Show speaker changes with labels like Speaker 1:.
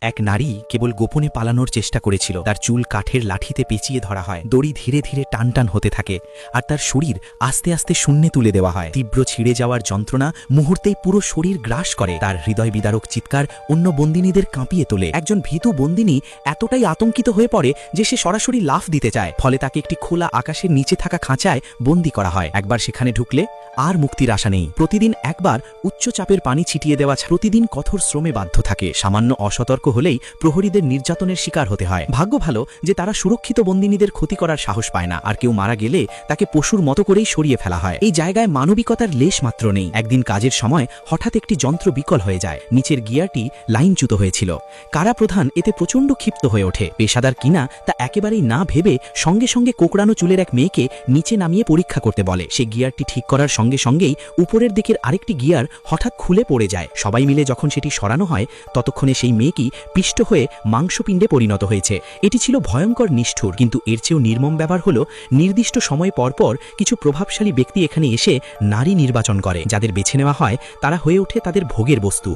Speaker 1: এক নারী কেবল গোপনে পালানোর চেষ্টা করেছিল। তার চুল কাঠের লাঠিতে পেঁচিয়ে ধরা হয়, দড়ি ধীরে ধীরে টানটান হতে থাকে, আর তার শরীর আস্তে আস্তে শূন্যে তুলে দেওয়া হয়। তীব্র ছিঁড়ে যাওয়ার যন্ত্রণা মুহূর্তেই পুরো শরীর গ্রাস করে। তার হৃদয় বিদারক চিৎকার অন্য বন্দিনীদের কাঁপিয়ে তোলে। একজন ভীতু বন্দিনী এতটাই আতঙ্কিত হয়ে পড়ে যে সে সরাসরি লাফ দিতে চায়। ফলে তাকে একটি খোলা আকাশের নিচে থাকা খাঁচায় বন্দী করা হয়। একবার সেখানে ঢুকলে আর মুক্তির আশা নেই। প্রতিদিন একবার উচ্চ চাপের পানি ছিটিয়ে দেওয়া, প্রতিদিন কঠোর শ্রমে বাধ্য থাকে। সামান্য অসতর্ক হলেই প্রহরীদের নির্যাতনের শিকার হতে হয়। ভাগ্য ভালো যে তারা সুরক্ষিত বন্দিনীদের ক্ষতি করার সাহস পায় না, আর কেউ মারা গেলে তাকে পশুর মতো করেই সরিয়ে ফেলা হয়। এই জায়গায় মানবিকতার লেশ মাত্র নেই। একদিন কাজের সময় হঠাৎ একটি যন্ত্র বিকল হয়ে যায়। নিচের গিয়ারটি লাইনচ্যুত হয়েছিল। কারা প্রধান এতে প্রচণ্ড ক্ষিপ্ত হয়ে ওঠে। পেশাদার কিনা তা একেবারেই না ভেবে সঙ্গে সঙ্গে কোকড়ানো চুলের এক মেয়েকে নিচে নামিয়ে পরীক্ষা করতে বলে। সে গিয়ারটি ঠিক করার সঙ্গে সঙ্গেই উপরের দিকের আরেকটি গিয়ার হঠাৎ খুলে পড়ে যায়। সবাই মিলে যখন সেটি সরানো হয়, ততক্ষণে সেই মেয়েটি পিষ্ট হয়ে মাংসপিণ্ডে পরিণত হয়েছে। এটি ছিল ভয়ঙ্কর নিষ্ঠুর, কিন্তু এর চেয়েও নির্মম ব্যাপার হলো নির্দিষ্ট সময় পরপর কিছু প্রভাবশালী ব্যক্তি এখানে এসে নারী নির্বাচন করে। যাদের বেছে নেওয়া হয় তারা হয়ে ওঠে তাদের ভোগের বস্তু।